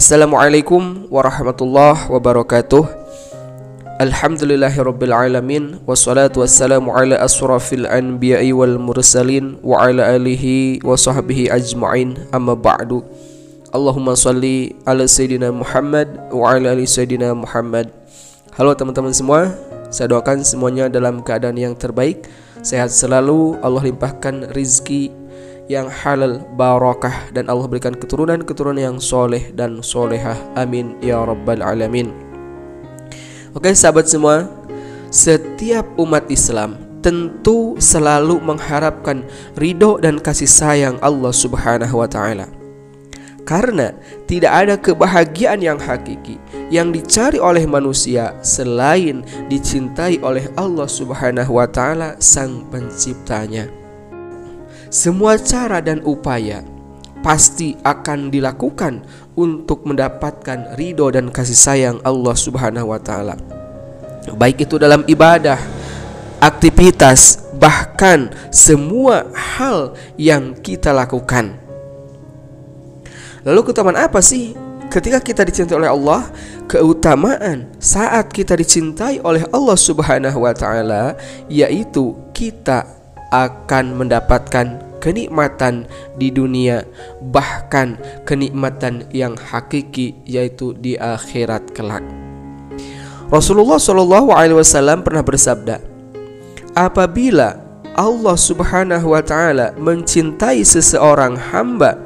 Assalamualaikum warahmatullahi wabarakatuh. Alhamdulillahirabbil alamin wassalatu wassalamu ala asrafil anbiya'i wal mursalin wa ala alihi wa sahbihi ajma'in, amma ba'du. Allahumma shalli ala sayyidina Muhammad wa ala ali sayyidina Muhammad. Halo teman-teman semua, saya doakan semuanya dalam keadaan yang terbaik, sehat selalu, Allah limpahkan rizki yang halal barakah, dan Allah berikan keturunan-keturunan yang soleh dan solehah, amin ya rabbal alamin. Oke sahabat semua, setiap umat Islam tentu selalu mengharapkan ridho dan kasih sayang Allah subhanahu wa ta'ala. Karena tidak ada kebahagiaan yang hakiki yang dicari oleh manusia selain dicintai oleh Allah subhanahu wa ta'ala, sang penciptanya. Semua cara dan upaya pasti akan dilakukan untuk mendapatkan ridho dan kasih sayang Allah subhanahu wa ta'ala, baik itu dalam ibadah, aktivitas, bahkan semua hal yang kita lakukan. Lalu keutamaan apa sih ketika kita dicintai oleh Allah? Keutamaan saat kita dicintai oleh Allah subhanahu wa ta'ala, yaitu kita akan mendapatkan kenikmatan di dunia, bahkan kenikmatan yang hakiki, yaitu di akhirat kelak. Rasulullah SAW pernah bersabda, apabila Allah subhanahu wa ta'ala mencintai seseorang hamba,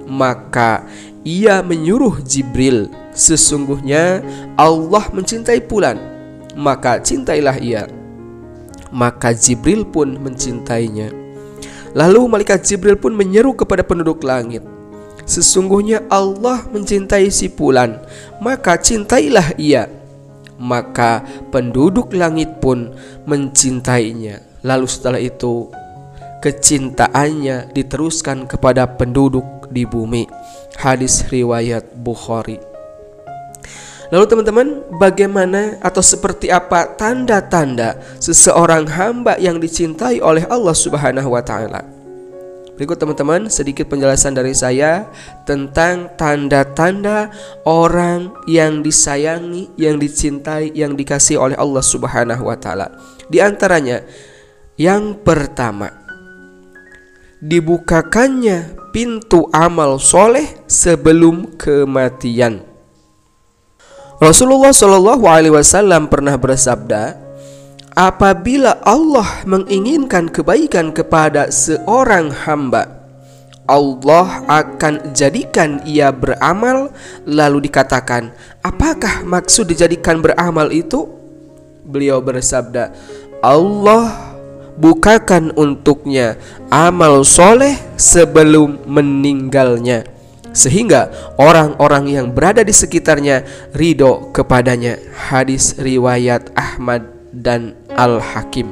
maka ia menyuruh Jibril, sesungguhnya Allah mencintai fulan, maka cintailah ia. Maka Jibril pun mencintainya. Lalu malaikat Jibril pun menyeru kepada penduduk langit, sesungguhnya Allah mencintai si fulan, maka cintailah ia. Maka penduduk langit pun mencintainya. Lalu setelah itu kecintaannya diteruskan kepada penduduk di bumi. Hadis riwayat Bukhari. Lalu teman-teman, bagaimana atau seperti apa tanda-tanda seseorang hamba yang dicintai oleh Allah subhanahu wa ta'ala? Berikut teman-teman sedikit penjelasan dari saya tentang tanda-tanda orang yang disayangi, yang dicintai, yang dikasihi oleh Allah subhanahu wa ta'ala. Di antaranya, yang pertama, dibukakannya pintu amal soleh sebelum kematian. Rasulullah SAW pernah bersabda, apabila Allah menginginkan kebaikan kepada seorang hamba, Allah akan jadikan ia beramal. Lalu dikatakan, apakah maksud dijadikan beramal itu? Beliau bersabda, Allah bukakan untuknya amal soleh sebelum meninggalnya, sehingga orang-orang yang berada di sekitarnya ridho kepadanya. Hadis riwayat Ahmad dan Al-Hakim.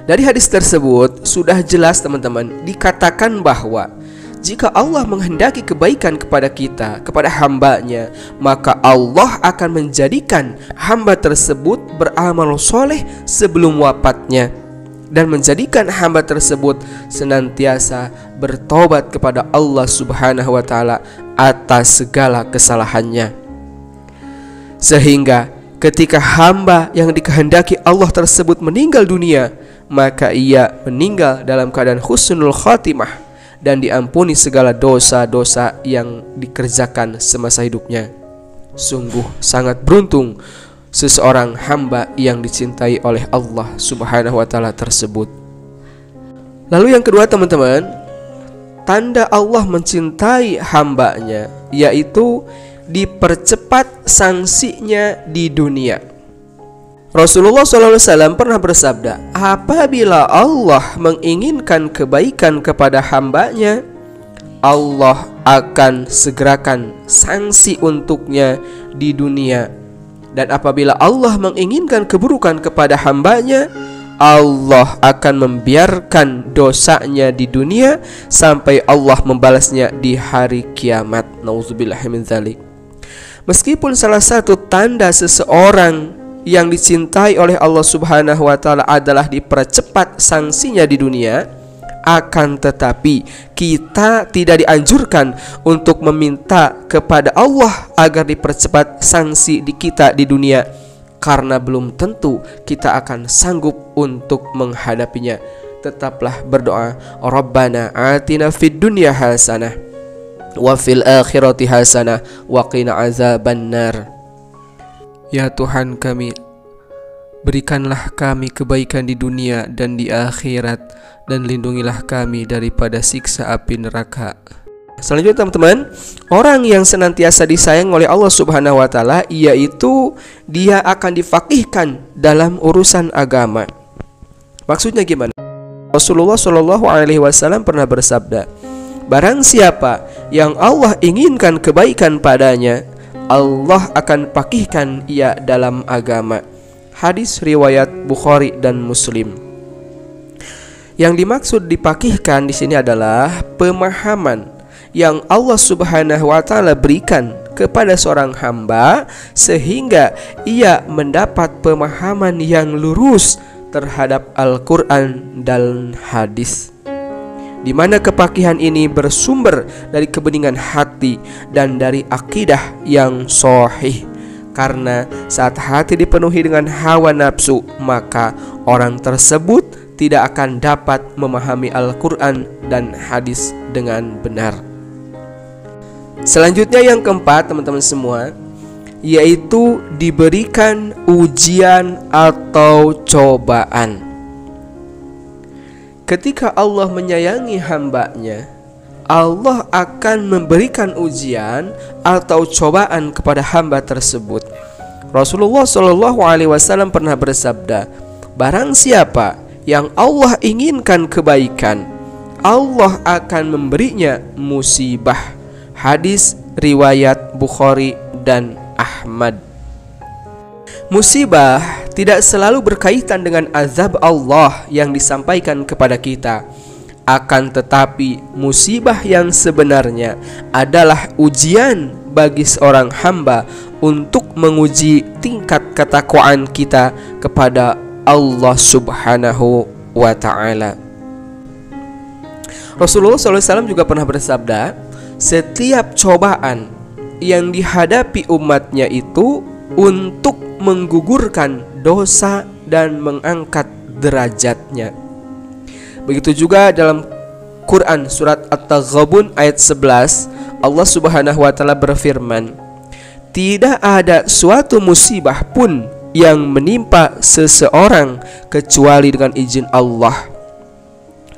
Dari hadis tersebut sudah jelas teman-teman, dikatakan bahwa jika Allah menghendaki kebaikan kepada kita, kepada hambanya, maka Allah akan menjadikan hamba tersebut beramal soleh sebelum wafatnya, dan menjadikan hamba tersebut senantiasa bertobat kepada Allah subhanahu wa ta'ala atas segala kesalahannya. Sehingga ketika hamba yang dikehendaki Allah tersebut meninggal dunia, maka ia meninggal dalam keadaan husnul khatimah dan diampuni segala dosa-dosa yang dikerjakan semasa hidupnya. Sungguh sangat beruntung seseorang hamba yang dicintai oleh Allah subhanahu wa ta'ala tersebut. Lalu yang kedua teman-teman, tanda Allah mencintai hambanya, yaitu dipercepat sanksinya di dunia. Rasulullah SAW pernah bersabda, apabila Allah menginginkan kebaikan kepada hambanya, Allah akan segerakan sanksi untuknya di dunia. Dan apabila Allah menginginkan keburukan kepada hambanya, Allah akan membiarkan dosanya di dunia sampai Allah membalasnya di hari kiamat. Nauzubillahi min dzalik. Meskipun salah satu tanda seseorang yang dicintai oleh Allah subhanahu wa ta'ala adalah dipercepat sanksinya di dunia, Akan tetapi kita tidak dianjurkan untuk meminta kepada Allah agar dipercepat sanksi di kita di dunia, karena belum tentu kita akan sanggup untuk menghadapinya. Tetaplah berdoa, Rabbana atina fid dunya hasanah wa fil akhirati hasanah wa qina azabannar. Ya Tuhan kami, berikanlah kami kebaikan di dunia dan di akhirat, dan lindungilah kami daripada siksa api neraka. Selanjutnya teman-teman, orang yang senantiasa disayang oleh Allah Subhanahu wa taala, yaitu dia akan difaqihkan dalam urusan agama. Maksudnya gimana? Rasulullah Shallallahu alaihi wasallam pernah bersabda, barang siapa yang Allah inginkan kebaikan padanya, Allah akan faqihkan ia dalam agama. Hadis riwayat Bukhari dan Muslim. Yang dimaksud dipakihkan di sini adalah pemahaman yang Allah Subhanahu wa taala berikan kepada seorang hamba sehingga ia mendapat pemahaman yang lurus terhadap Al-Qur'an dan hadis, di mana kepakihan ini bersumber dari kebeningan hati dan dari akidah yang sahih. Karena saat hati dipenuhi dengan hawa nafsu, maka orang tersebut tidak akan dapat memahami Al-Quran dan hadis dengan benar. Selanjutnya yang keempat teman-teman semua, yaitu diberikan ujian atau cobaan. Ketika Allah menyayangi hambanya, Allah akan memberikan ujian atau cobaan kepada hamba tersebut. Rasulullah Shallallahu alaihi wasallam pernah bersabda, barang siapa yang Allah inginkan kebaikan, Allah akan memberinya musibah. Hadis riwayat Bukhari dan Ahmad. Musibah tidak selalu berkaitan dengan azab Allah yang disampaikan kepada kita. Akan tetapi musibah yang sebenarnya adalah ujian bagi seorang hamba untuk menguji tingkat ketakwaan kita kepada Allah Subhanahu wa ta'ala. Rasulullah SAW juga pernah bersabda, setiap cobaan yang dihadapi umatnya itu untuk menggugurkan dosa dan mengangkat derajatnya. Begitu juga dalam Quran surat At-Taghabun ayat 11, Allah Subhanahu wa taala berfirman, tidak ada suatu musibah pun yang menimpa seseorang kecuali dengan izin Allah.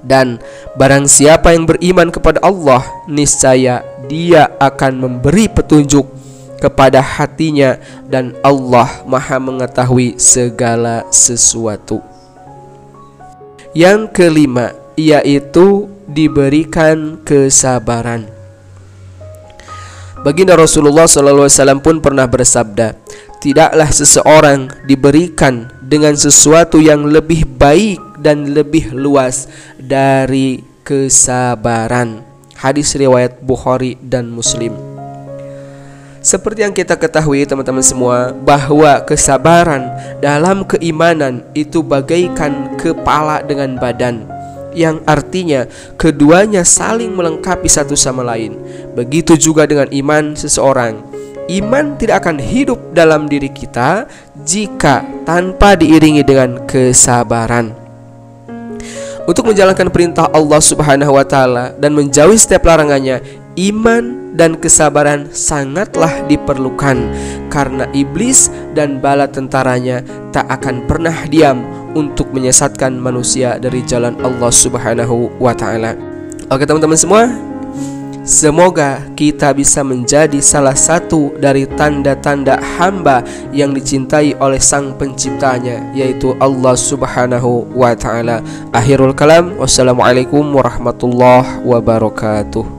Dan barang siapa yang beriman kepada Allah, niscaya dia akan memberi petunjuk kepada hatinya, dan Allah Maha mengetahui segala sesuatu. Yang kelima, yaitu diberikan kesabaran. Baginda Rasulullah SAW pun pernah bersabda, tidaklah seseorang diberikan dengan sesuatu yang lebih baik dan lebih luas dari kesabaran. Hadis riwayat Bukhari dan Muslim. Seperti yang kita ketahui teman-teman semua, bahwa kesabaran dalam keimanan itu bagaikan kepala dengan badan, yang artinya keduanya saling melengkapi satu sama lain. Begitu juga dengan iman seseorang. Iman tidak akan hidup dalam diri kita jika tanpa diiringi dengan kesabaran. Untuk menjalankan perintah Allah Subhanahu wa taala dan menjauhi setiap larangannya, iman dan kesabaran sangatlah diperlukan, karena iblis dan bala tentaranya tak akan pernah diam untuk menyesatkan manusia dari jalan Allah Subhanahu wa taala. Oke teman-teman semua, semoga kita bisa menjadi salah satu dari tanda-tanda hamba yang dicintai oleh sang penciptanya, yaitu Allah Subhanahu wa ta'ala. Akhirul kalam, wassalamualaikum warahmatullahi wabarakatuh.